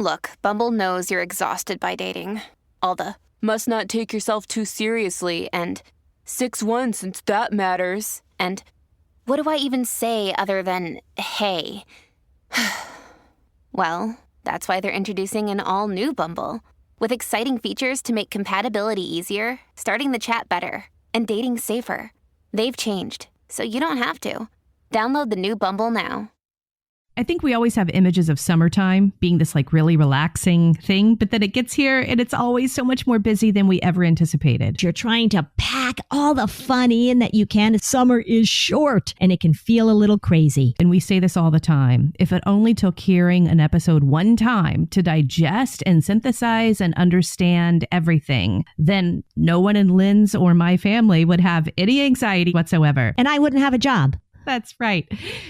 Look, Bumble knows you're exhausted by dating. All the must not take yourself too seriously and 6'1" since that matters. And what do I even say other than hey? Well, that's why they're introducing an all-new Bumble with exciting features to make compatibility easier, starting the chat better, and dating safer. They've changed, so you don't have to. Download the new Bumble now. I think we always have images of summertime being this like really relaxing thing, but then it gets here and it's always so much more busy than we ever anticipated. You're trying to pack all the fun in that you can. Summer is short and it can feel a little crazy. And we say this all the time. If it only took hearing an episode one time to digest and synthesize and understand everything, then no one in Lynn's or my family would have any anxiety whatsoever. And I wouldn't have a job. That's right.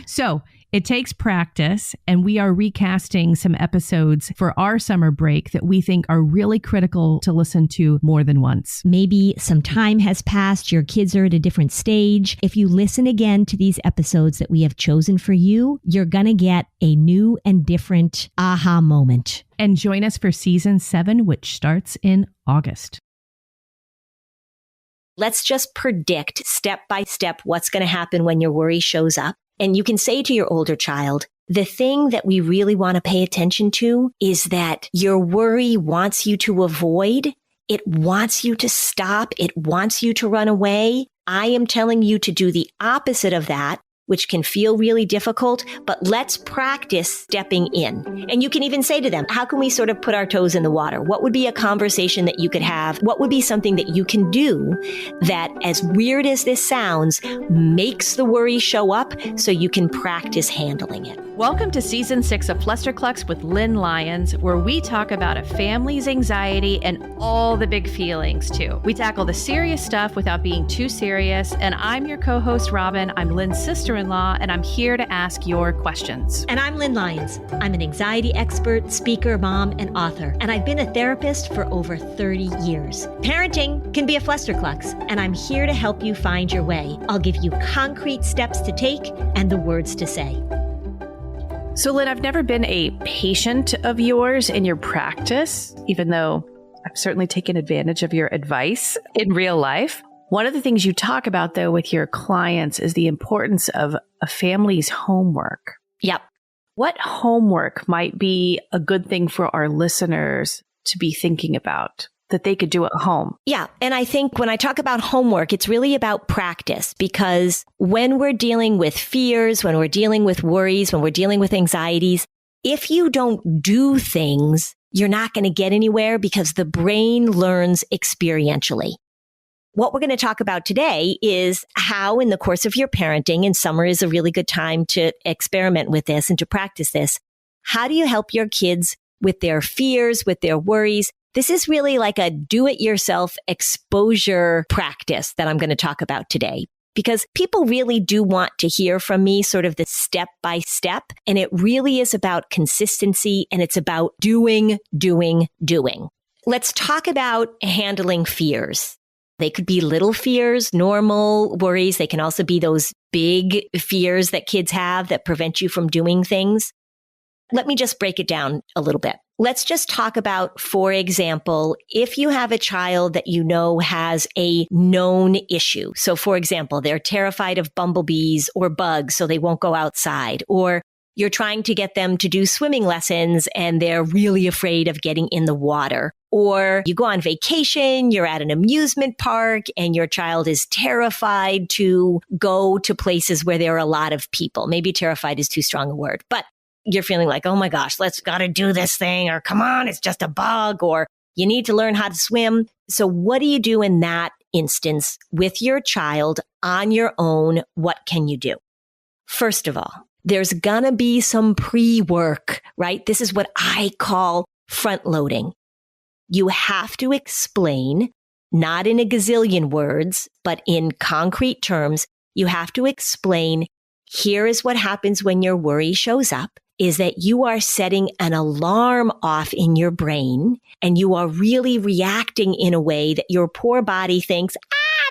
So it takes practice, and we are recasting some episodes for our summer break that we think are really critical to listen to more than once. Maybe some time has passed, your kids are at a different stage. If you listen again to these episodes that we have chosen for you, you're going to get a new and different aha moment. And join us for season 7, which starts in August. Let's just predict step by step what's going to happen when your worry shows up. And you can say to your older child, the thing that we really want to pay attention to is that your worry wants you to avoid. It wants you to stop. It wants you to run away. I am telling you to do the opposite of that, which can feel really difficult, but let's practice stepping in. And you can even say to them, how can we sort of put our toes in the water? What would be a conversation that you could have? What would be something that you can do that, as weird as this sounds, makes the worry show up so you can practice handling it? Welcome to Season 6 of Flusterclux with Lynn Lyons, where we talk about a family's anxiety and all the big feelings, too. We tackle the serious stuff without being too serious, and I'm your co-host, Robin. I'm Lynn's sister-in-law, and I'm here to ask your questions. And I'm Lynn Lyons. I'm an anxiety expert, speaker, mom, and author, and I've been a therapist for over 30 years. Parenting can be a flusterclux, and I'm here to help you find your way. I'll give you concrete steps to take and the words to say. So, Lynn, I've never been a patient of yours in your practice, even though I've certainly taken advantage of your advice in real life. One of the things you talk about, though, with your clients is the importance of a family's homework. Yep. What homework might be a good thing for our listeners to be thinking about that they could do at home? Yeah. And I think when I talk about homework, it's really about practice, because when we're dealing with fears, when we're dealing with worries, when we're dealing with anxieties, if you don't do things, you're not going to get anywhere because the brain learns experientially. What we're going to talk about today is how in the course of your parenting, and summer is a really good time to experiment with this and to practice this, how do you help your kids with their fears, with their worries? This is really like a do-it-yourself exposure practice that I'm going to talk about today, because people really do want to hear from me sort of the step by step. And it really is about consistency, and it's about doing. Let's talk about handling fears. They could be little fears, normal worries. They can also be those big fears that kids have that prevent you from doing things. Let me just break it down a little bit. Let's just talk about, for example, if you have a child that you know has a known issue. So, for example, they're terrified of bumblebees or bugs, so they won't go outside. Or you're trying to get them to do swimming lessons and they're really afraid of getting in the water. Or you go on vacation, you're at an amusement park, and your child is terrified to go to places where there are a lot of people. Maybe terrified is too strong a word, but you're feeling like, oh my gosh, let's gotta do this thing, or come on, it's just a bug, or you need to learn how to swim. So what do you do in that instance with your child on your own? What can you do? First of all, there's gonna be some pre-work, right? This is what I call front loading. You have to explain, not in a gazillion words, but in concrete terms, you have to explain, here is what happens when your worry shows up, is that you are setting an alarm off in your brain, and you are really reacting in a way that your poor body thinks,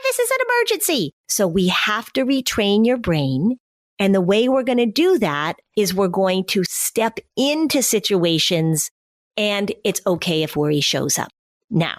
this is an emergency. So we have to retrain your brain. And the way we're going to do that is we're going to step into situations and it's okay if worry shows up. Now,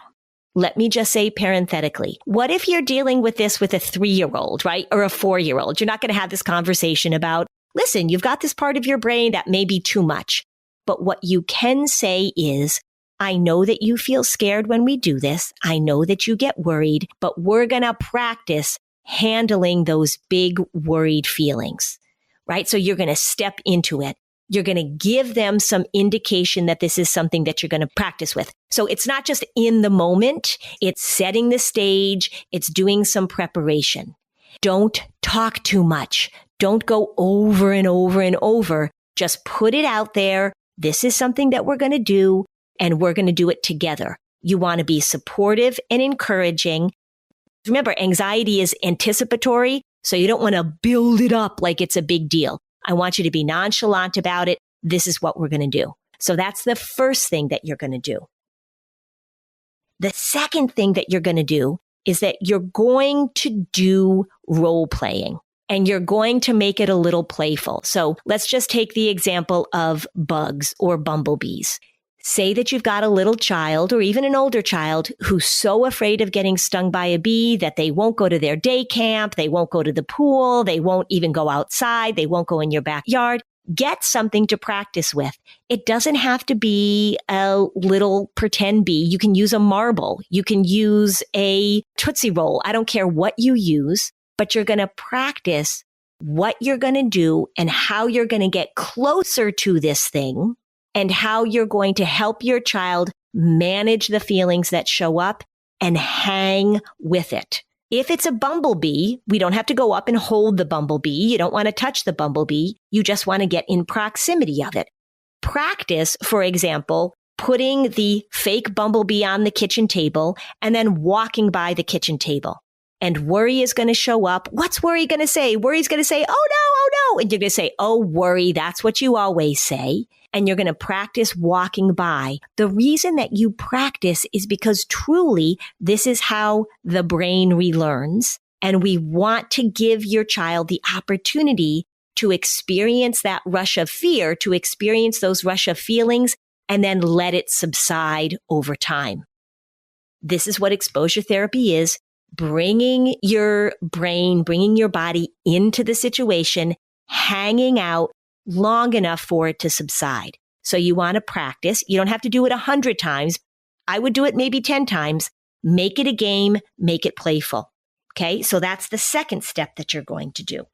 let me just say parenthetically, what if you're dealing with this with a 3-year-old, right? Or a 4-year-old? You're not going to have this conversation about, listen, you've got this part of your brain that may be too much. But what you can say is, I know that you feel scared when we do this. I know that you get worried, but we're going to practice handling those big worried feelings, right? So you're going to step into it. You're going to give them some indication that this is something that you're going to practice with. So it's not just in the moment. It's setting the stage. It's doing some preparation. Don't talk too much. Don't go over and over and over. Just put it out there. This is something that we're going to do, and we're going to do it together. You want to be supportive and encouraging. Remember, anxiety is anticipatory, so you don't want to build it up like it's a big deal. I want you to be nonchalant about it. This is what we're going to do. So that's the first thing that you're going to do. The second thing that you're going to do is that you're going to do role playing, and you're going to make it a little playful. So let's just take the example of bugs or bumblebees. Say that you've got a little child or even an older child who's so afraid of getting stung by a bee that they won't go to their day camp, they won't go to the pool, they won't even go outside, they won't go in your backyard. Get something to practice with. It doesn't have to be a little pretend bee. You can use a marble. You can use a Tootsie Roll. I don't care what you use, but you're going to practice what you're going to do and how you're going to get closer to this thing, and how you're going to help your child manage the feelings that show up and hang with it. If it's a bumblebee, we don't have to go up and hold the bumblebee. You don't want to touch the bumblebee. You just want to get in proximity of it. Practice, for example, putting the fake bumblebee on the kitchen table and then walking by the kitchen table. And worry is going to show up. What's worry going to say? Worry's going to say, oh no. And you're going to say, oh, worry, that's what you always say. And you're going to practice walking by. The reason that you practice is because truly this is how the brain relearns. And we want to give your child the opportunity to experience that rush of fear, to experience those rush of feelings, and then let it subside over time. This is what exposure therapy is. Bringing your brain, bringing your body into the situation, hanging out long enough for it to subside. So you want to practice. You don't have to do it 100 times. I would do it maybe 10 times. Make it a game, make it playful. Okay. So that's the second step that you're going to do.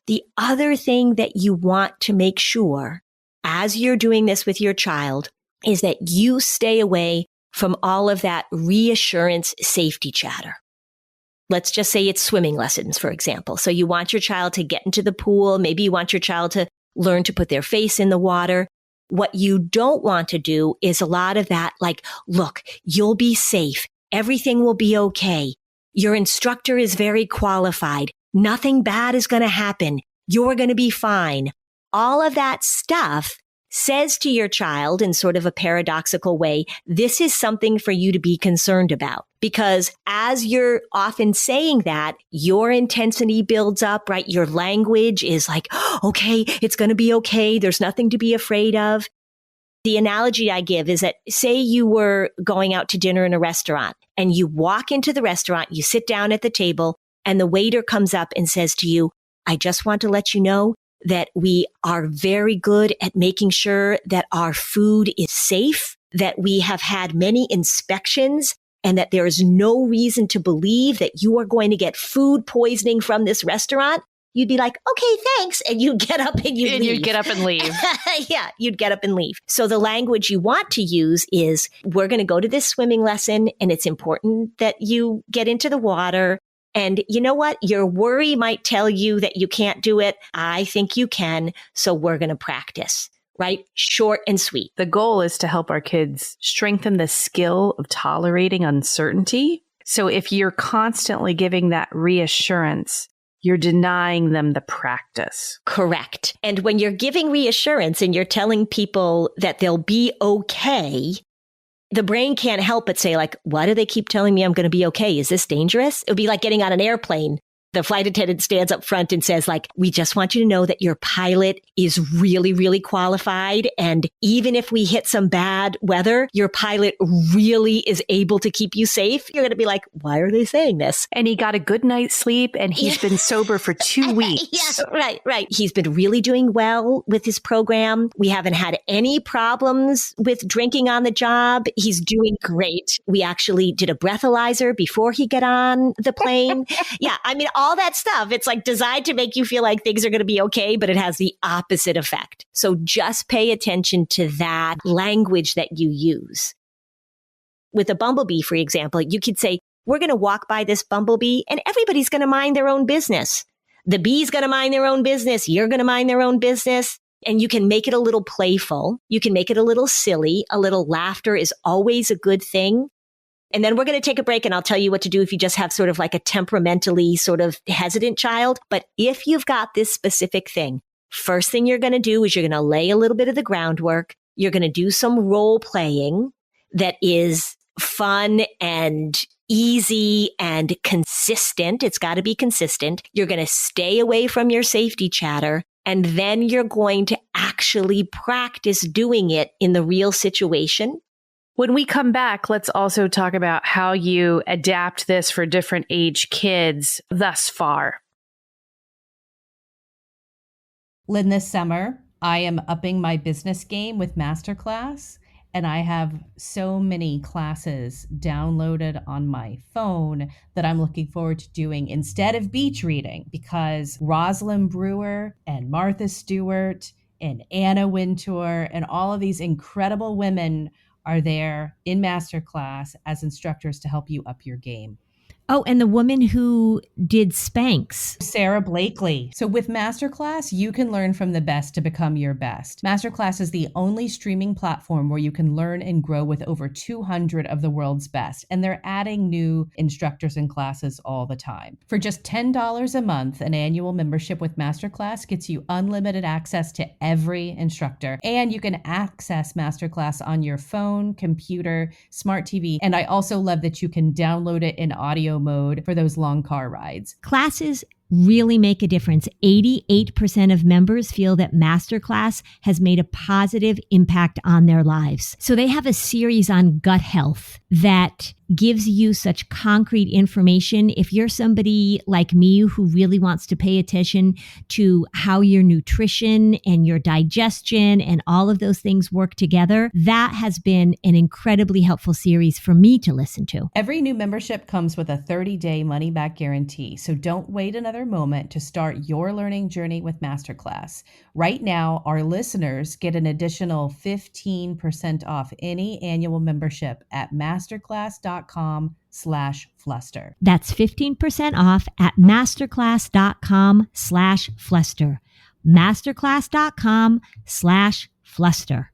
The other thing that you want to make sure as you're doing this with your child is that you stay away from all of that reassurance safety chatter. Let's just say it's swimming lessons, for example. So you want your child to get into the pool. Maybe you want your child to learn to put their face in the water. What you don't want to do is a lot of that, like, look, you'll be safe. Everything will be okay. Your instructor is very qualified. Nothing bad is going to happen. You're going to be fine. All of that stuff says to your child in sort of a paradoxical way, this is something for you to be concerned about. Because as you're often saying that, your intensity builds up, right? Your language is like, okay, it's going to be okay. There's nothing to be afraid of. The analogy I give is that say you were going out to dinner in a restaurant and you walk into the restaurant, you sit down at the table and the waiter comes up and says to you, I just want to let you know that we are very good at making sure that our food is safe, that we have had many inspections, and that there is no reason to believe that you are going to get food poisoning from this restaurant. You'd be like, okay, thanks. And you'd get up and you'd leave. You'd get up and leave. Yeah, you'd get up and leave. So the language you want to use is, we're going to go to this swimming lesson, and it's important that you get into the water. And you know what? Your worry might tell you that you can't do it. I think you can. So we're going to practice, right? Short and sweet. The goal is to help our kids strengthen the skill of tolerating uncertainty. So if you're constantly giving that reassurance, you're denying them the practice. Correct. And when you're giving reassurance and you're telling people that they'll be okay, the brain can't help but say, like, why do they keep telling me I'm going to be okay? Is this dangerous? It would be like getting on an airplane The flight attendant stands up front and says, like, we just want you to know that your pilot is really, really qualified. And even if we hit some bad weather, your pilot really is able to keep you safe. You're going to be like, why are they saying this? And he got a good night's sleep and he's been sober for 2 weeks. Yeah, right. He's been really doing well with his program. We haven't had any problems with drinking on the job. He's doing great. We actually did a breathalyzer before he got on the plane. Yeah, I mean, all that stuff. It's like designed to make you feel like things are going to be okay, but it has the opposite effect. So just pay attention to that language that you use. With a bumblebee, for example, you could say, we're going to walk by this bumblebee and everybody's going to mind their own business. The bee's going to mind their own business. You're going to mind their own business. And you can make it a little playful. You can make it a little silly. A little laughter is always a good thing. And then we're going to take a break and I'll tell you what to do if you just have sort of like a temperamentally sort of hesitant child. But if you've got this specific thing, first thing you're going to do is you're going to lay a little bit of the groundwork. You're going to do some role playing that is fun and easy and consistent. It's got to be consistent. You're going to stay away from your safety chatter. And then you're going to actually practice doing it in the real situation. When we come back, let's also talk about how you adapt this for different age kids thus far. Lynn, this summer, I am upping my business game with Masterclass, and I have so many classes downloaded on my phone that I'm looking forward to doing instead of beach reading, because Rosalind Brewer and Martha Stewart and Anna Wintour and all of these incredible women are there in Masterclass as instructors to help you up your game. Oh, and the woman who did Spanx. Sarah Blakely. So with Masterclass, you can learn from the best to become your best. Masterclass is the only streaming platform where you can learn and grow with over 200 of the world's best. And they're adding new instructors and classes all the time. For just $10 a month, an annual membership with Masterclass gets you unlimited access to every instructor. And you can access Masterclass on your phone, computer, smart TV. And I also love that you can download it in audio mode for those long car rides. Classes really make a difference. 88% of members feel that Masterclass has made a positive impact on their lives. So they have a series on gut health that gives you such concrete information. If you're somebody like me who really wants to pay attention to how your nutrition and your digestion and all of those things work together, that has been an incredibly helpful series for me to listen to. Every new membership comes with a 30-day money-back guarantee, so don't wait another moment to start your learning journey with Masterclass. Right now, our listeners get an additional 15% off any annual membership at masterclass.com/fluster. That's 15% off at masterclass.com/fluster. masterclass.com/fluster.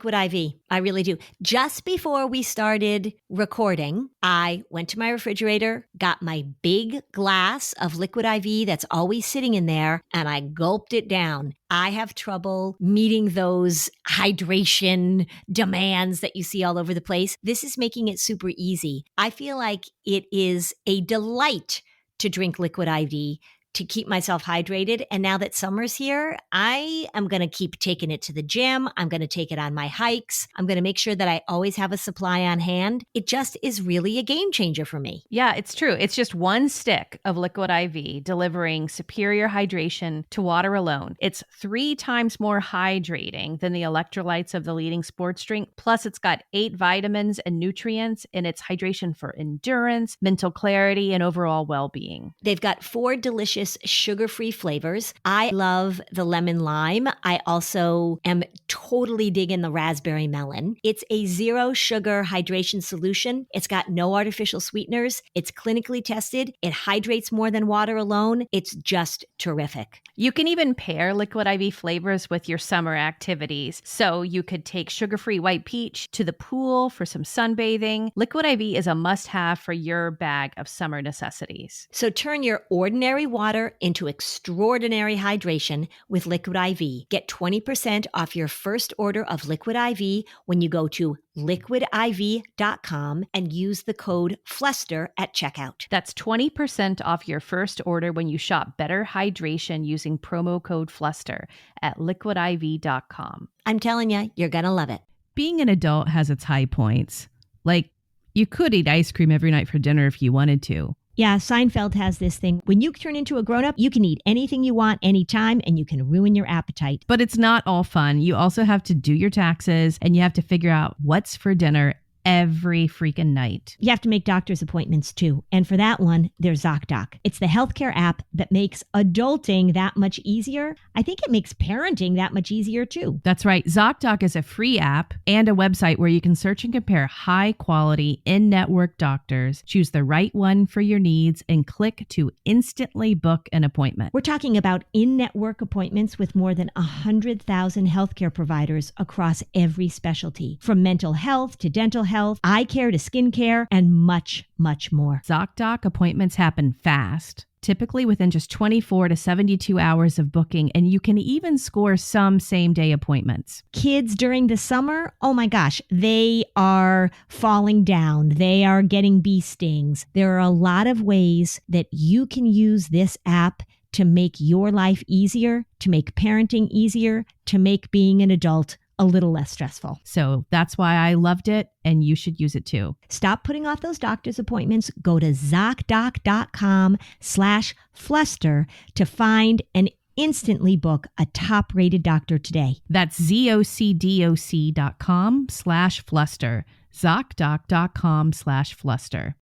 Liquid IV. I really do. Just before we started recording, I went to my refrigerator, got my big glass of liquid IV that's always sitting in there, and I gulped it down. I have trouble meeting those hydration demands that you see all over the place. This is making it super easy. I feel like it is a delight to drink liquid IV to keep myself hydrated. And now that summer's here, I am going to keep taking it to the gym. I'm going to take it on my hikes. I'm going to make sure that I always have a supply on hand. It just is really a game changer for me. Yeah, it's true. It's just one stick of liquid IV delivering superior hydration to water alone. It's 3 times more hydrating than the electrolytes of the leading sports drink. Plus, it's got 8 vitamins and nutrients, and it's hydration for endurance, mental clarity, and overall well-being. They've got 4 delicious sugar-free flavors. I love the lemon lime. I also am totally digging the raspberry melon. It's a 0 sugar hydration solution. It's got no artificial sweeteners. It's clinically tested. It hydrates more than water alone. It's just terrific. You can even pair liquid IV flavors with your summer activities. So you could take sugar-free white peach to the pool for some sunbathing. Liquid IV is a must-have for your bag of summer necessities. So turn your ordinary water water into extraordinary hydration with Liquid IV. Get 20% off your first order of Liquid IV when you go to liquidiv.com and use the code FLUSTER at checkout. That's 20% off your first order when you shop Better Hydration using promo code FLUSTER at liquidiv.com. I'm telling you, you're going to love it. Being an adult has its high points. Like, you could eat ice cream every night for dinner if you wanted to. Yeah, Seinfeld has this thing. When you turn into a grown-up, you can eat anything you want anytime, and you can ruin your appetite. But it's not all fun. You also have to do your taxes, and you have to figure out what's for dinner every freaking night. You have to make doctor's appointments too. And for that one, there's ZocDoc. It's the healthcare app that makes adulting that much easier. I think it makes parenting that much easier too. That's right. ZocDoc is a free app and a website where you can search and compare high-quality, in-network doctors, choose the right one for your needs, and click to instantly book an appointment. We're talking about in-network appointments with more than 100,000 healthcare providers across every specialty, from mental health to dental health, eye care to skin care, and much, much more. ZocDoc appointments happen fast, typically within just 24 to 72 hours of booking, and you can even score some same-day appointments. Kids during the summer, oh my gosh, they are falling down. They are getting bee stings. There are a lot of ways that you can use this app to make your life easier, to make parenting easier, to make being an adult a little less stressful. So that's why I loved it, and you should use it too. Stop putting off those doctor's appointments. Go to ZocDoc.com/Fluster to find and instantly book a top-rated doctor today. That's ZocDoc.com/Fluster. ZocDoc.com/Fluster.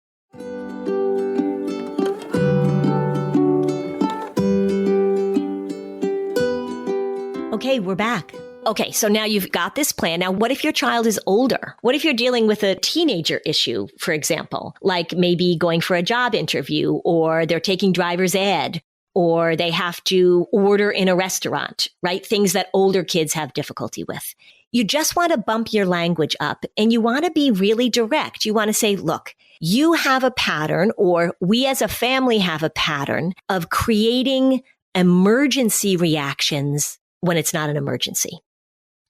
Okay, we're back. Okay, so now you've got this plan. Now, what if your child is older? What if you're dealing with a teenager issue, for example, like maybe going for a job interview, or they're taking driver's ed, or they have to order in a restaurant, right? Things that older kids have difficulty with. You just want to bump your language up, and you want to be really direct. You want to say, look, you have a pattern, or we as a family have a pattern of creating emergency reactions when it's not an emergency,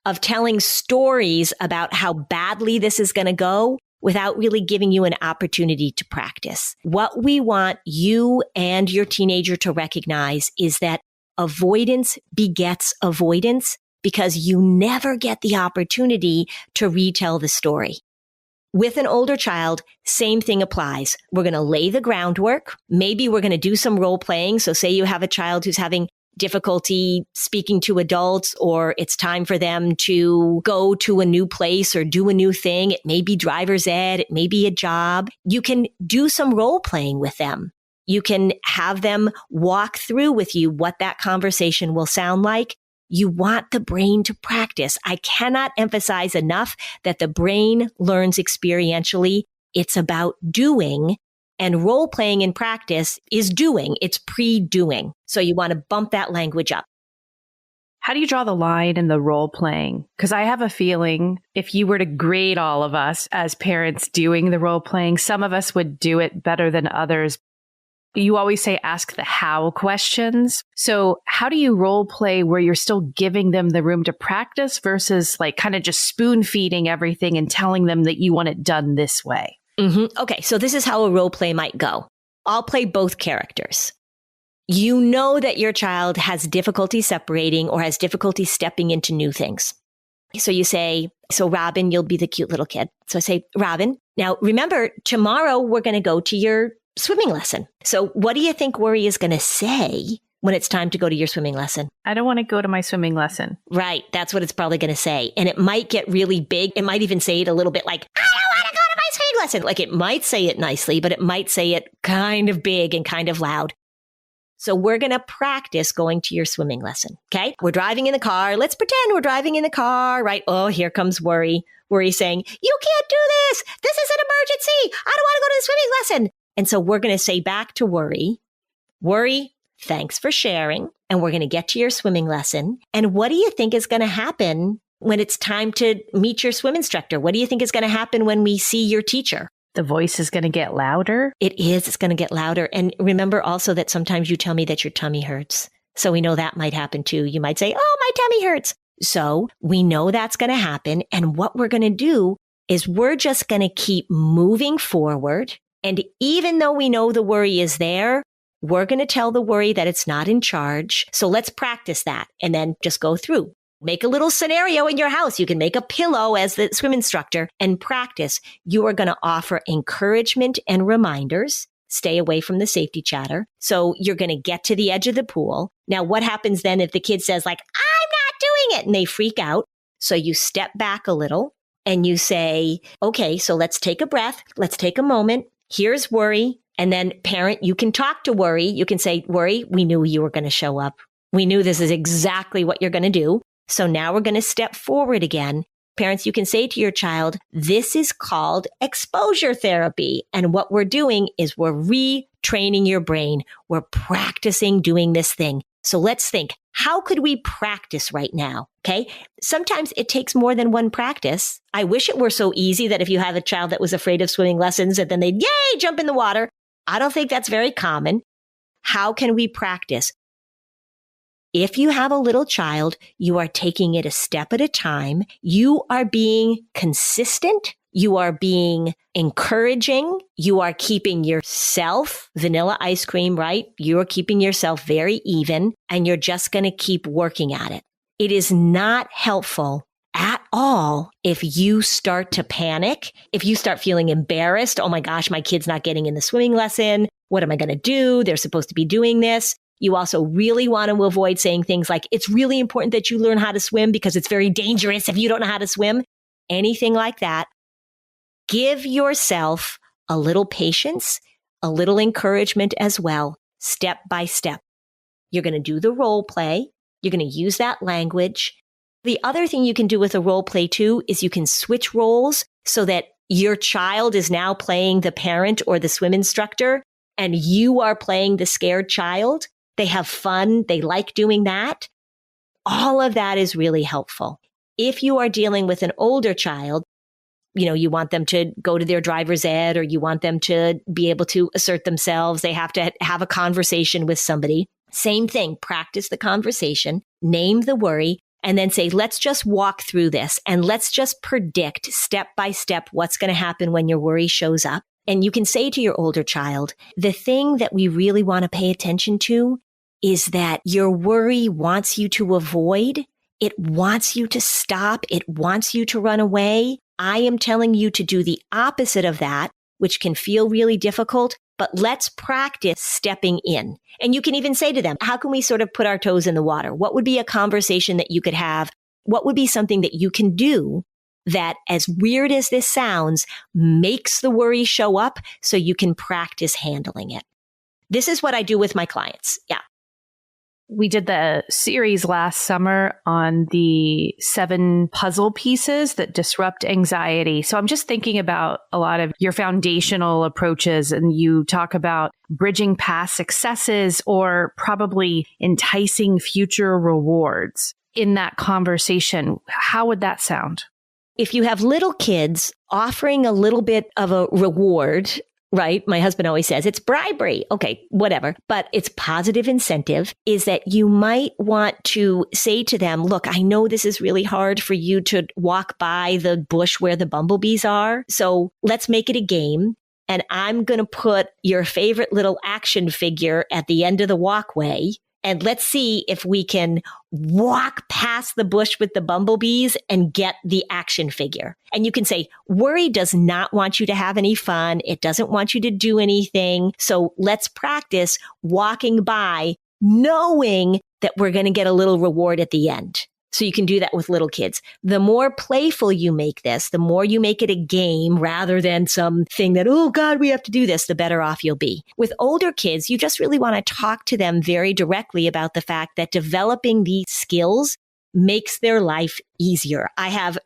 of telling stories about how badly this is going to go without really giving you an opportunity to practice. What we want you and your teenager to recognize is that avoidance begets avoidance, because you never get the opportunity to retell the story. With an older child, same thing applies. We're going to lay the groundwork. Maybe we're going to do some role playing. So say you have a child who's having difficulty speaking to adults, or it's time for them to go to a new place or do a new thing. It may be driver's ed. It may be a job. You can do some role playing with them. You can have them walk through with you what that conversation will sound like. You want the brain to practice. I cannot emphasize enough that the brain learns experientially. It's about doing. And role playing in practice is doing. It's pre-doing. So you want to bump that language up. How do you draw the line in the role playing? Because I have a feeling if you were to grade all of us as parents doing the role playing, some of us would do it better than others. You always say ask the how questions. So how do you role play where you're still giving them the room to practice versus like kind of just spoon feeding everything and telling them that you want it done this way? Mm-hmm. Okay, so this is how a role play might go. I'll play both characters. You know that your child has difficulty separating or has difficulty stepping into new things. So you say, so Robin, you'll be the cute little kid. So I say, Robin, now remember, tomorrow we're going to go to your swimming lesson. So what do you think Worry is going to say when it's time to go to your swimming lesson? I don't want to go to my swimming lesson. Right, that's what it's probably going to say. And it might get really big. It might even say it a little bit like, I don't want to go to my swimming lesson. Like it might say it nicely, but it might say it kind of big and kind of loud. So we're going to practice going to your swimming lesson. Okay. We're driving in the car. Let's pretend we're driving in the car, right? Oh, here comes Worry. Worry saying, you can't do this. This is an emergency. I don't want to go to the swimming lesson. And so we're going to say back to Worry, Worry, thanks for sharing. And we're going to get to your swimming lesson. And what do you think is going to happen when it's time to meet your swim instructor? What do you think is going to happen when we see your teacher? The voice is going to get louder? It is. It's going to get louder. And remember also that sometimes you tell me that your tummy hurts. So we know that might happen too. You might say, oh, my tummy hurts. So we know that's going to happen. And what we're going to do is we're just going to keep moving forward. And even though we know the worry is there, we're going to tell the worry that it's not in charge. So let's practice that and then just go through. Make a little scenario in your house. You can make a pillow as the swim instructor and practice. You are going to offer encouragement and reminders. Stay away from the safety chatter. So you're going to get to the edge of the pool. Now, what happens then if the kid says like, I'm not doing it, and they freak out? So you step back a little and you say, okay, so let's take a breath. Let's take a moment. Here's worry. And then parent, you can talk to worry. You can say, worry, we knew you were going to show up. We knew this is exactly what you're going to do. So now we're going to step forward again. Parents, you can say to your child, this is called exposure therapy. And what we're doing is we're retraining your brain. We're practicing doing this thing. So let's think, how could we practice right now? Okay. Sometimes it takes more than one practice. I wish it were so easy that if you have a child that was afraid of swimming lessons and then they'd, yay, jump in the water. I don't think that's very common. How can we practice? If you have a little child, you are taking it a step at a time. You are being consistent. You are being encouraging. You are keeping yourself vanilla ice cream, right? You are keeping yourself very even, and you're just going to keep working at it. It is not helpful at all if you start to panic, if you start feeling embarrassed. Oh my gosh, my kid's not getting in the swimming lesson. What am I going to do? They're supposed to be doing this. You also really want to avoid saying things like, it's really important that you learn how to swim because it's very dangerous if you don't know how to swim. Anything like that. Give yourself a little patience, a little encouragement as well, step by step. You're going to do the role play. You're going to use that language. The other thing you can do with a role play too is you can switch roles so that your child is now playing the parent or the swim instructor and you are playing the scared child. They have fun. They like doing that. All of that is really helpful. If you are dealing with an older child, you want them to go to their driver's ed or you want them to be able to assert themselves. They have to have a conversation with somebody. Same thing. Practice the conversation, name the worry, and then say, let's just walk through this and let's just predict step by step what's going to happen when your worry shows up. And you can say to your older child, the thing that we really want to pay attention to is that your worry wants you to avoid. It wants you to stop. It wants you to run away. I am telling you to do the opposite of that, which can feel really difficult, but let's practice stepping in. And you can even say to them, how can we sort of put our toes in the water? What would be a conversation that you could have? What would be something that you can do that, as weird as this sounds, makes the worry show up so you can practice handling it? This is what I do with my clients. Yeah. We did the series last summer on the 7 puzzle pieces that disrupt anxiety. So I'm just thinking about a lot of your foundational approaches, and you talk about bridging past successes or probably enticing future rewards. In that conversation, how would that sound? If you have little kids, offering a little bit of a reward, right? My husband always says it's bribery. Okay, whatever. But it's positive incentive is that you might want to say to them, look, I know this is really hard for you to walk by the bush where the bumblebees are. So let's make it a game. And I'm going to put your favorite little action figure at the end of the walkway. And let's see if we can walk past the bush with the bumblebees and get the action figure. And you can say, worry does not want you to have any fun. It doesn't want you to do anything. So let's practice walking by knowing that we're going to get a little reward at the end. So you can do that with little kids. The more playful you make this, the more you make it a game rather than something that, oh God, we have to do this, the better off you'll be. With older kids, you just really want to talk to them very directly about the fact that developing these skills makes their life easier.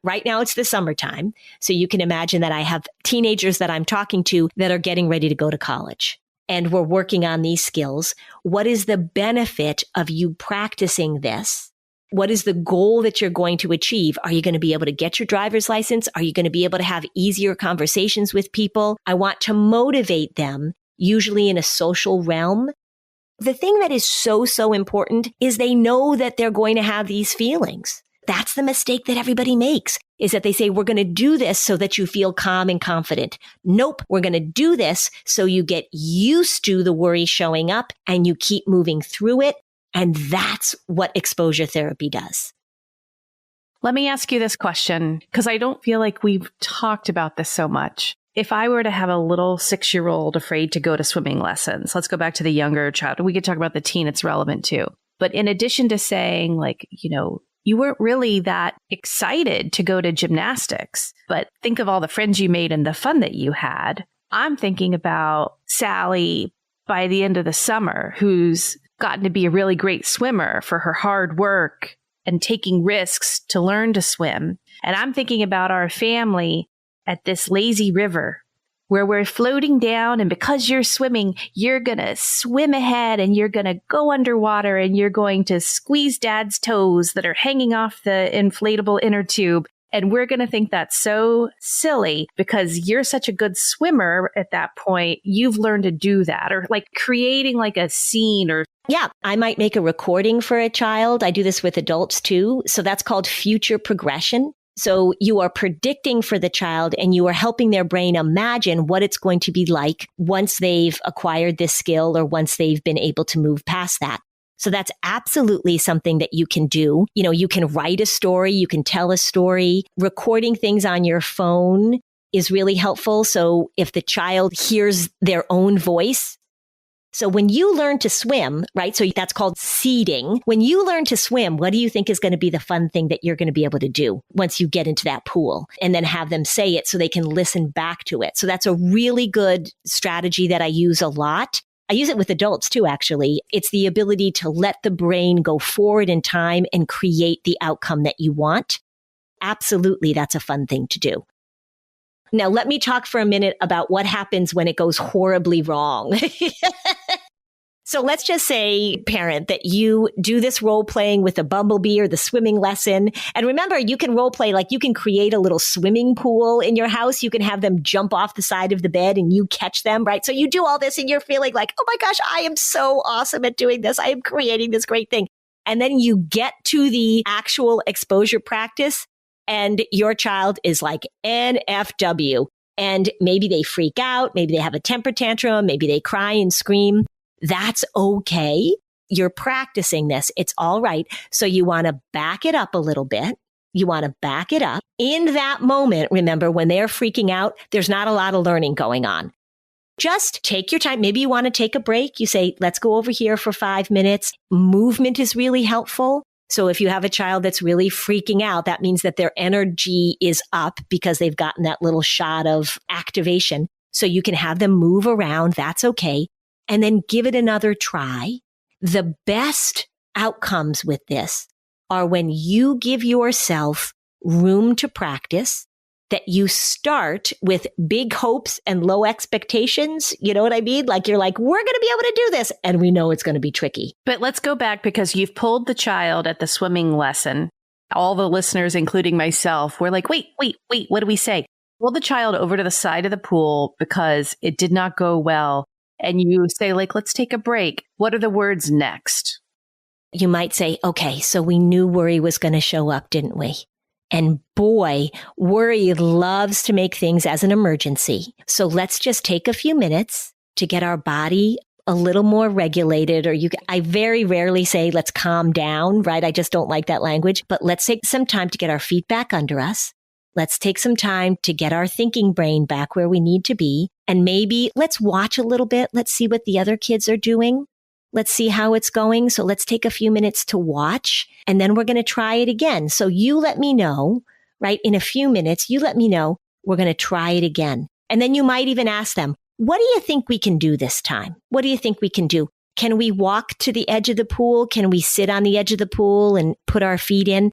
Right now it's the summertime. So you can imagine that I have teenagers that I'm talking to that are getting ready to go to college. And we're working on these skills. What is the benefit of you practicing this? What is the goal that you're going to achieve? Are you going to be able to get your driver's license? Are you going to be able to have easier conversations with people? I want to motivate them, usually in a social realm. The thing that is so important is they know that they're going to have these feelings. That's the mistake that everybody makes, is that they say, we're going to do this so that you feel calm and confident. Nope, we're going to do this so you get used to the worry showing up and you keep moving through it. And that's what exposure therapy does. Let me ask you this question, because I don't feel like we've talked about this so much. If I were to have a little 6-year-old afraid to go to swimming lessons, let's go back to the younger child. We could talk about the teen, it's relevant too. But in addition to saying, like, you weren't really that excited to go to gymnastics, but think of all the friends you made and the fun that you had. I'm thinking about Sally by the end of the summer, who's gotten to be a really great swimmer for her hard work and taking risks to learn to swim. And I'm thinking about our family at this lazy river where we're floating down, and because you're swimming, you're going to swim ahead and you're going to go underwater and you're going to squeeze dad's toes that are hanging off the inflatable inner tube. And we're going to think that's so silly because you're such a good swimmer at that point. You've learned to do that, or like creating like a scene or. Yeah, I might make a recording for a child. I do this with adults too. So that's called future progression. So you are predicting for the child and you are helping their brain imagine what it's going to be like once they've acquired this skill or once they've been able to move past that. So that's absolutely something that you can do. You can write a story, you can tell a story. Recording things on your phone is really helpful. So if the child hears their own voice. So when you learn to swim, right? So that's called seeding. When you learn to swim, what do you think is going to be the fun thing that you're going to be able to do once you get into that pool? And then have them say it so they can listen back to it. So that's a really good strategy that I use a lot. I use it with adults too, actually. It's the ability to let the brain go forward in time and create the outcome that you want. Absolutely, that's a fun thing to do. Now, let me talk for a minute about what happens when it goes horribly wrong. So let's just say, parent, that you do this role playing with the bumblebee or the swimming lesson. And remember, you can role play, like you can create a little swimming pool in your house. You can have them jump off the side of the bed and you catch them, right? So you do all this and you're feeling like, oh my gosh, I am so awesome at doing this. I am creating this great thing. And then you get to the actual exposure practice and your child is like NFW. And maybe they freak out. Maybe they have a temper tantrum. Maybe they cry and scream. That's okay. You're practicing this. It's all right. So you want to back it up a little bit. You want to back it up. In that moment, remember, when they're freaking out, there's not a lot of learning going on. Just take your time. Maybe you want to take a break. You say, let's go over here for 5 minutes. Movement is really helpful. So if you have a child that's really freaking out, that means that their energy is up because they've gotten that little shot of activation. So you can have them move around. That's okay. And then give it another try. The best outcomes with this are when you give yourself room to practice, that you start with big hopes and low expectations. You know what I mean? Like you're like, we're going to be able to do this. And we know it's going to be tricky. But let's go back because you've pulled the child at the swimming lesson. All the listeners, including myself, were like, wait, what do we say? Pull the child over to the side of the pool because it did not go well. And you say, like, let's take a break. What are the words next? You might say, okay, so we knew worry was going to show up, didn't we? And boy, worry loves to make things as an emergency. So let's just take a few minutes to get our body a little more regulated. I very rarely say, let's calm down, right? I just don't like that language. But let's take some time to get our feet back under us. Let's take some time to get our thinking brain back where we need to be. And maybe let's watch a little bit. Let's see what the other kids are doing. Let's see how it's going. So let's take a few minutes to watch. And then we're going to try it again. So you let me know, right? In a few minutes, you let me know. We're going to try it again. And then you might even ask them, what do you think we can do this time? What do you think we can do? Can we walk to the edge of the pool? Can we sit on the edge of the pool and put our feet in?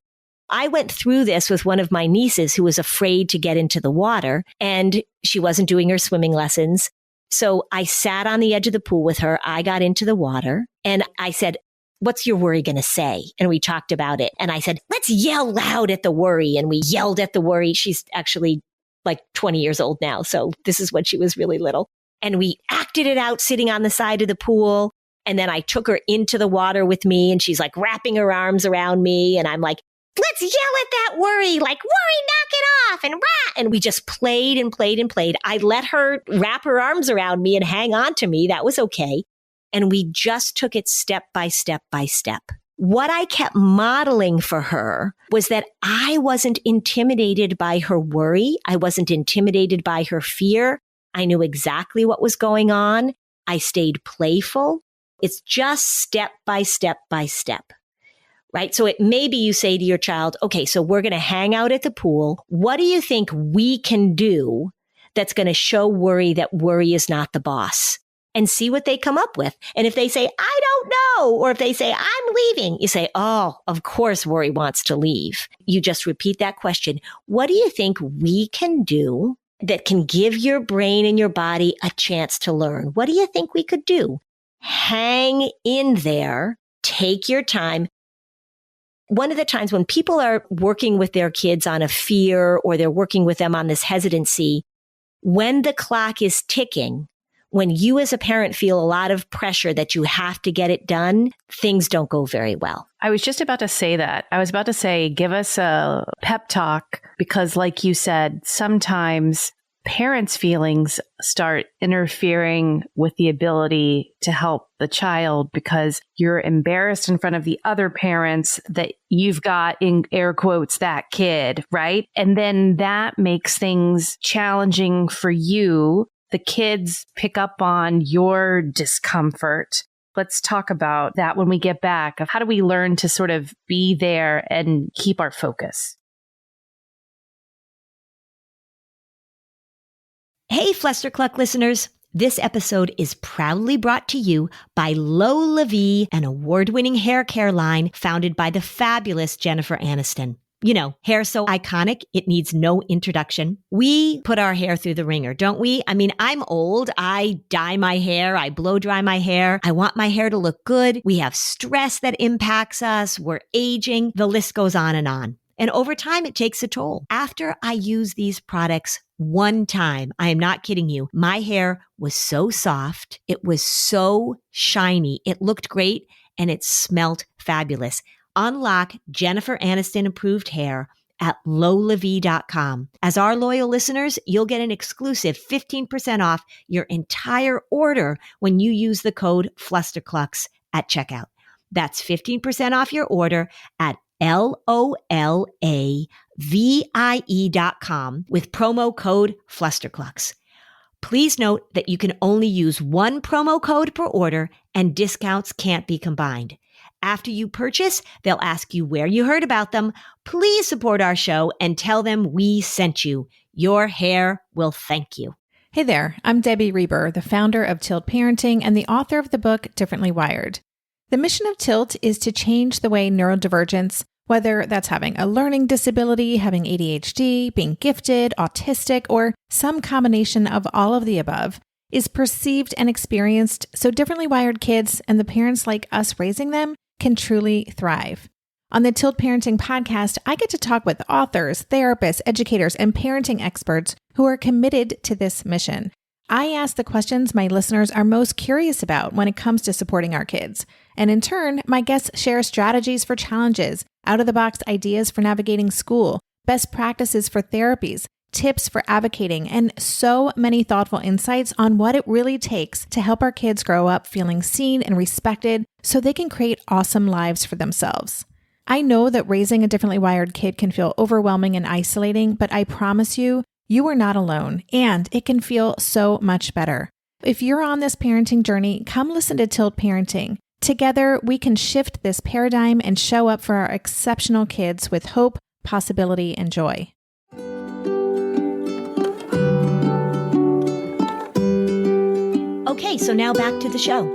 I went through this with one of my nieces who was afraid to get into the water and she wasn't doing her swimming lessons. So I sat on the edge of the pool with her. I got into the water and I said, what's your worry going to say? And we talked about it. And I said, let's yell loud at the worry. And we yelled at the worry. She's actually like 20 years old now. So this is when she was really little. And we acted it out sitting on the side of the pool. And then I took her into the water with me and she's like wrapping her arms around me. And I'm like, let's yell at that worry, like worry, knock it off and rah. And we just played and played and played. I let her wrap her arms around me and hang on to me. That was okay. And we just took it step by step by step. What I kept modeling for her was that I wasn't intimidated by her worry. I wasn't intimidated by her fear. I knew exactly what was going on. I stayed playful. It's just step by step by step, right? So it maybe you say to your child, okay, so we're going to hang out at the pool. What do you think we can do that's going to show worry that worry is not the boss? And see what they come up with. And if they say, I don't know, or if they say, I'm leaving, you say, oh, of course worry wants to leave. You just repeat that question. What do you think we can do that can give your brain and your body a chance to learn? What do you think we could do? Hang in there. Take your time. One of the times when people are working with their kids on a fear or they're working with them on this hesitancy, when the clock is ticking, when you as a parent feel a lot of pressure that you have to get it done, things don't go very well. I was just about to say that. I was about to say, give us a pep talk, because like you said, sometimes parents' feelings start interfering with the ability to help the child because you're embarrassed in front of the other parents that you've got, in air quotes, that kid, right? And then that makes things challenging for you. The kids pick up on your discomfort. Let's talk about that when we get back, of how do we learn to sort of be there and keep our focus? Hey, Flusterclux listeners. This episode is proudly brought to you by Low Vie, an award-winning hair care line founded by the fabulous Jennifer Aniston. You know, hair so iconic, it needs no introduction. We put our hair through the ringer, don't we? I mean, I'm old. I dye my hair. I blow dry my hair. I want my hair to look good. We have stress that impacts us. We're aging. The list goes on. And over time, it takes a toll. After I use these products one time, I am not kidding you, my hair was so soft. It was so shiny. It looked great and it smelled fabulous. Unlock Jennifer Aniston approved hair at lowlavie.com. As our loyal listeners, you'll get an exclusive 15% off your entire order when you use the code Flusterclux at checkout. That's 15% off your order at LOLAVIE.com with promo code Flusterclux. Please note that you can only use one promo code per order and discounts can't be combined. After you purchase, they'll ask you where you heard about them. Please support our show and tell them we sent you. Your hair will thank you. Hey there, I'm Debbie Reber, the founder of Tilt Parenting and the author of the book Differently Wired. The mission of Tilt is to change the way neurodivergence, whether that's having a learning disability, having ADHD, being gifted, autistic, or some combination of all of the above, is perceived and experienced so differently wired kids and the parents like us raising them can truly thrive. On the Tilt Parenting podcast, I get to talk with authors, therapists, educators, and parenting experts who are committed to this mission. I ask the questions my listeners are most curious about when it comes to supporting our kids. And in turn, my guests share strategies for challenges, out-of-the-box ideas for navigating school, best practices for therapies, tips for advocating, and so many thoughtful insights on what it really takes to help our kids grow up feeling seen and respected so they can create awesome lives for themselves. I know that raising a differently wired kid can feel overwhelming and isolating, but I promise you, you are not alone, and it can feel so much better. If you're on this parenting journey, come listen to Tilt Parenting. Together, we can shift this paradigm and show up for our exceptional kids with hope, possibility, and joy. Okay, so now back to the show.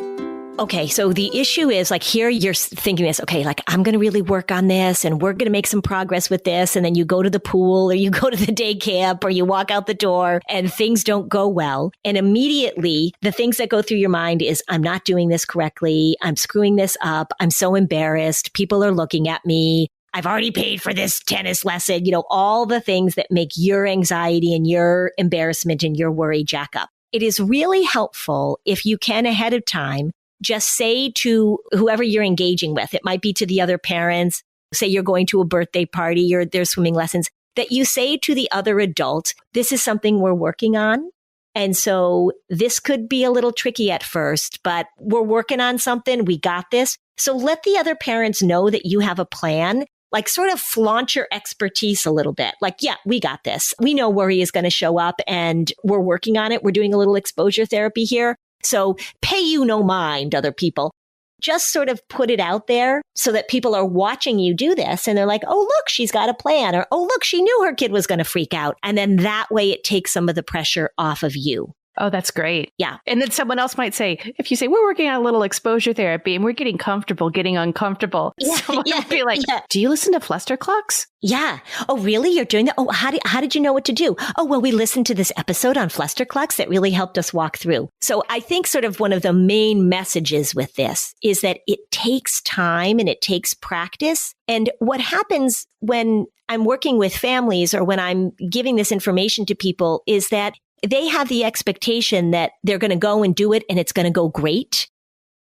Okay, so the issue is like here you're thinking this, okay, like I'm going to really work on this and we're going to make some progress with this. And then you go to the pool or you go to the day camp or you walk out the door and things don't go well. And immediately the things that go through your mind is I'm not doing this correctly. I'm screwing this up. I'm so embarrassed. People are looking at me. I've already paid for this tennis lesson. All the things that make your anxiety and your embarrassment and your worry jack up. It is really helpful if you can ahead of time just say to whoever you're engaging with, it might be to the other parents, say you're going to a birthday party or there's swimming lessons, that you say to the other adult, this is something we're working on. And so this could be a little tricky at first, but we're working on something. We got this. So let the other parents know that you have a plan, like sort of flaunt your expertise a little bit. Like, yeah, we got this. We know worry is going to show up and we're working on it. We're doing a little exposure therapy here. So pay you no mind, other people. Just sort of put it out there so that people are watching you do this and they're like, oh, look, she's got a plan. Or, oh, look, she knew her kid was going to freak out. And then that way it takes some of the pressure off of you. Oh, that's great. Yeah. And then someone else might say, if you say, we're working on a little exposure therapy and we're getting comfortable, getting uncomfortable. Yeah, Someone would be like, do you listen to Flusterclux? Yeah. Oh, really? You're doing that? Oh, how did you know what to do? Oh, well, we listened to this episode on Flusterclux that really helped us walk through. So I think sort of one of the main messages with this is that it takes time and it takes practice. And what happens when I'm working with families or when I'm giving this information to people is that they have the expectation that they're going to go and do it and it's going to go great.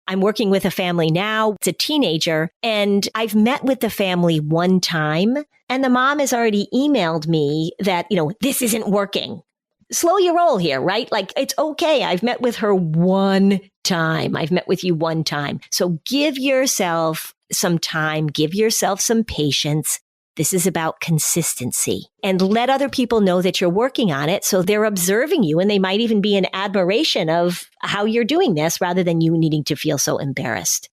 I'm working with a family now. It's a teenager and I've met with the family one time and the mom has already emailed me that, this isn't working. Slow your roll here, right? Like it's okay. I've met with her one time. I've met with you one time. So give yourself some time, give yourself some patience. This is about consistency and let other people know that you're working on it. So they're observing you and they might even be in admiration of how you're doing this rather than you needing to feel so embarrassed.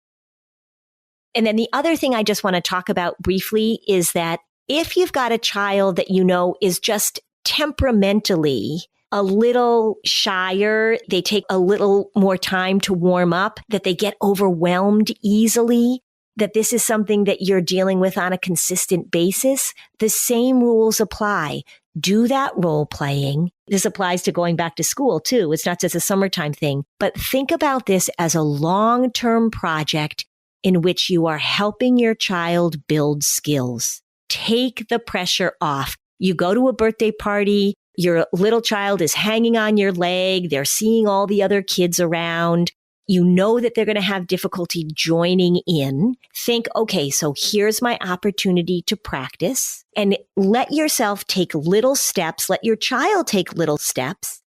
And then the other thing I just want to talk about briefly is that if you've got a child that is just temperamentally a little shyer, they take a little more time to warm up, that they get overwhelmed easily, that this is something that you're dealing with on a consistent basis, the same rules apply. Do that role playing. This applies to going back to school too. It's not just a summertime thing, but think about this as a long-term project in which you are helping your child build skills. Take the pressure off. You go to a birthday party, your little child is hanging on your leg. They're seeing all the other kids around. You know that they're going to have difficulty joining in. Think, okay, so here's my opportunity to practice and let yourself take little steps. Let your child take little steps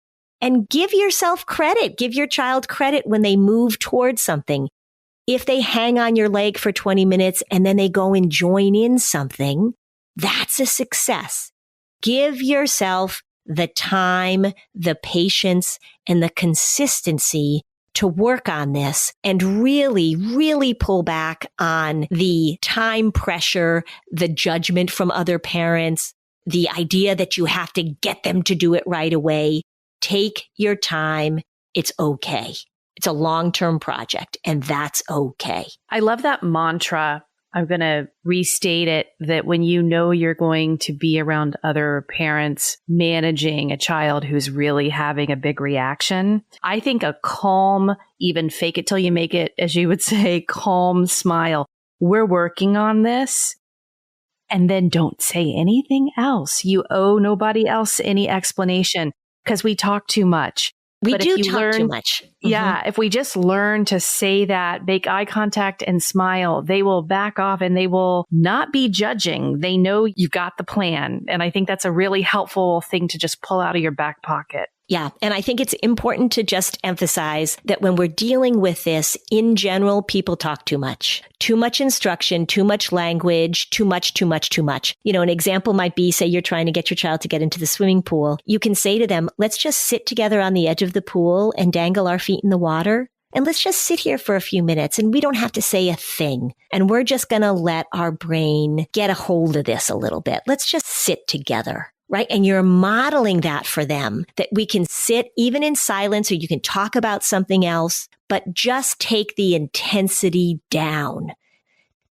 and give yourself credit. Give your child credit when they move towards something. If they hang on your leg for 20 minutes and then they go and join in something, that's a success. Give yourself the time, the patience, and the consistency to work on this and really, really pull back on the time pressure, the judgment from other parents, the idea that you have to get them to do it right away. Take your time. It's okay. It's a long-term project and that's okay. I love that mantra. I'm going to restate it that when you're going to be around other parents managing a child who's really having a big reaction, I think a calm, even fake it till you make it, as you would say, calm smile. We're working on this. And then don't say anything else. You owe nobody else any explanation because we talk too much. We do talk too much. Yeah. If we just learn to say that, make eye contact and smile, they will back off and they will not be judging. They know you've got the plan. And I think that's a really helpful thing to just pull out of your back pocket. Yeah. And I think it's important to just emphasize that when we're dealing with this, in general, people talk too much. Too much instruction, too much language, too much. An example might be, say you're trying to get your child to get into the swimming pool. You can say to them, let's just sit together on the edge of the pool and dangle our feet in the water. And let's just sit here for a few minutes and we don't have to say a thing. And we're just going to let our brain get a hold of this a little bit. Let's just sit together. right? And you're modeling that for them, that we can sit even in silence or you can talk about something else, but just take the intensity down.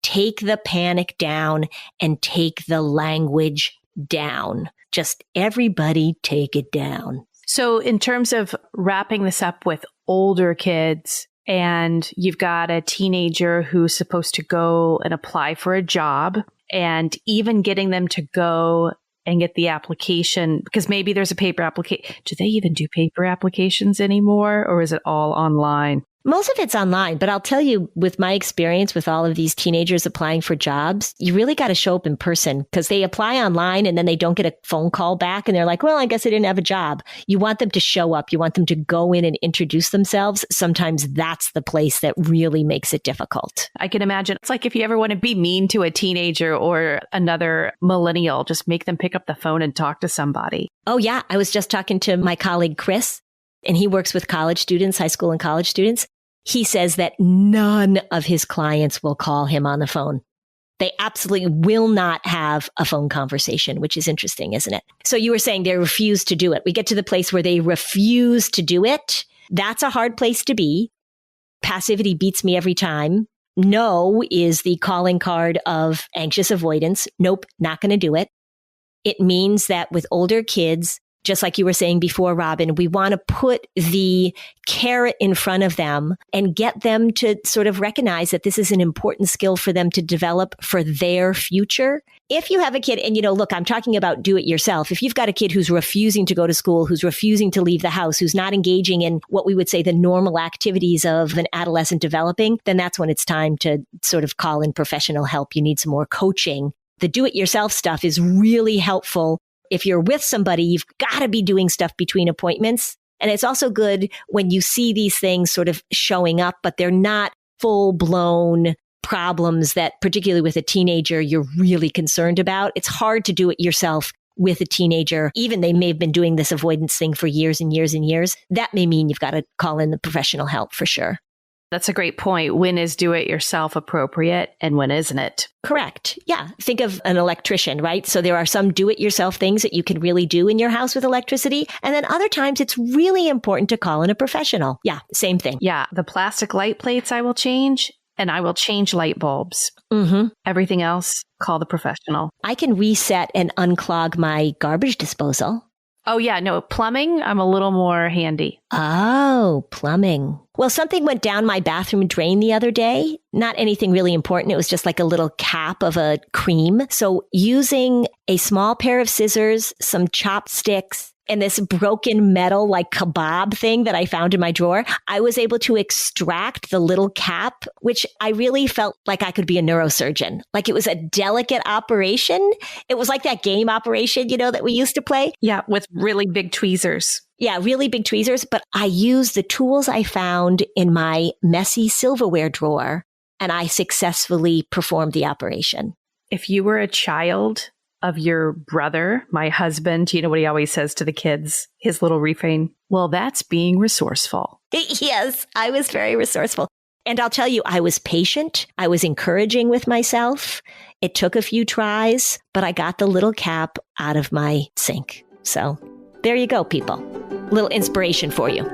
Take the panic down and take the language down. Just everybody take it down. So in terms of wrapping this up with older kids, and you've got a teenager who's supposed to go and apply for a job, and even getting them to go and get the application, because maybe there's a paper application. Do they even do paper applications anymore, or is it all online? Most of it's online, but I'll tell you, with my experience with all of these teenagers applying for jobs, you really got to show up in person because they apply online and then they don't get a phone call back and they're like, well, I guess I didn't have a job. You want them to show up. You want them to go in and introduce themselves. Sometimes that's the place that really makes it difficult. I can imagine. It's like if you ever want to be mean to a teenager or another millennial, just make them pick up the phone and talk to somebody. Oh, yeah. I was just talking to my colleague, Chris, and he works with college students, high school and college students. He says that none of his clients will call him on the phone. They absolutely will not have a phone conversation, which is interesting, isn't it? So you were saying they refuse to do it. We get to the place where they refuse to do it. That's a hard place to be. Passivity beats me every time. No is the calling card of anxious avoidance. Nope, not going to do it. It means that with older kids, just like you were saying before, Robin, we want to put the carrot in front of them and get them to sort of recognize that this is an important skill for them to develop for their future. If you have a kid, and look, I'm talking about do it yourself. If you've got a kid who's refusing to go to school, who's refusing to leave the house, who's not engaging in what we would say the normal activities of an adolescent developing, then that's when it's time to sort of call in professional help. You need some more coaching. The do it yourself stuff is really helpful. If you're with somebody, you've got to be doing stuff between appointments. And it's also good when you see these things sort of showing up, but they're not full blown problems that, particularly with a teenager, you're really concerned about. It's hard to do it yourself with a teenager. Even they may have been doing this avoidance thing for years and years and years. That may mean you've got to call in the professional help for sure. That's a great point. When is do it yourself appropriate and when isn't it? Correct. Yeah. Think of an electrician, right? So there are some do it yourself things that you can really do in your house with electricity. And then other times it's really important to call in a professional. Yeah. Same thing. Yeah. The plastic light plates I will change, and I will change light bulbs. Mm-hmm. Everything else, call the professional. I can reset and unclog my garbage disposal. Oh, yeah. No, plumbing, I'm a little more handy. Oh, plumbing. Well, something went down my bathroom drain the other day. Not anything really important. It was just like a little cap of a cream. So using a small pair of scissors, some chopsticks, and this broken metal like kebab thing that I found in my drawer, I was able to extract the little cap, which I really felt like I could be a neurosurgeon. Like it was a delicate operation. It was like that game Operation, that we used to play. Yeah, with really big tweezers. Yeah, really big tweezers. But I used the tools I found in my messy silverware drawer, and I successfully performed the operation. If you were a child of your brother, my husband, you know what he always says to the kids, his little refrain? Well, that's being resourceful. Yes, I was very resourceful. And I'll tell you, I was patient. I was encouraging with myself. It took a few tries, but I got the little cap out of my sink. So there you go, people. A little inspiration for you.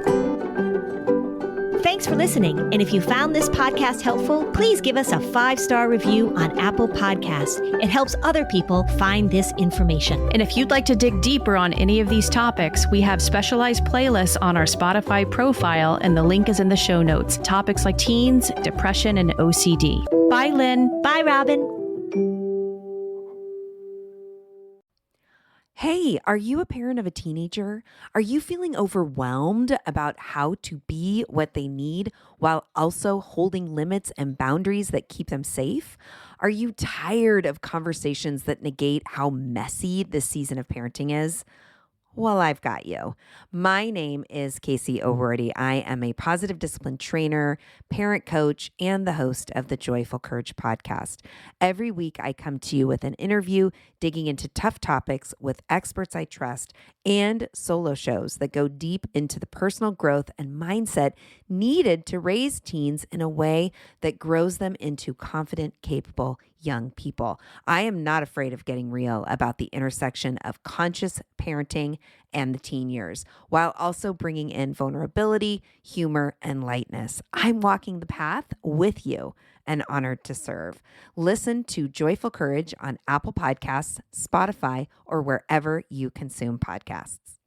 Thanks for listening. And if you found this podcast helpful, please give us a 5-star review on Apple Podcasts. It helps other people find this information. And if you'd like to dig deeper on any of these topics, we have specialized playlists on our Spotify profile, and the link is in the show notes. Topics like teens, depression, and OCD. Bye, Lynn. Bye, Robin. Hey, are you a parent of a teenager? Are you feeling overwhelmed about how to be what they need while also holding limits and boundaries that keep them safe? Are you tired of conversations that negate how messy this season of parenting is? Well, I've got you. My name is Casey O'Rourke. I am a positive discipline trainer, parent coach, and the host of the Joyful Courage podcast. Every week, I come to you with an interview digging into tough topics with experts I trust and solo shows that go deep into the personal growth and mindset needed to raise teens in a way that grows them into confident, capable, young people. I am not afraid of getting real about the intersection of conscious parenting and the teen years, while also bringing in vulnerability, humor, and lightness. I'm walking the path with you and honored to serve. Listen to Joyful Courage on Apple Podcasts, Spotify, or wherever you consume podcasts.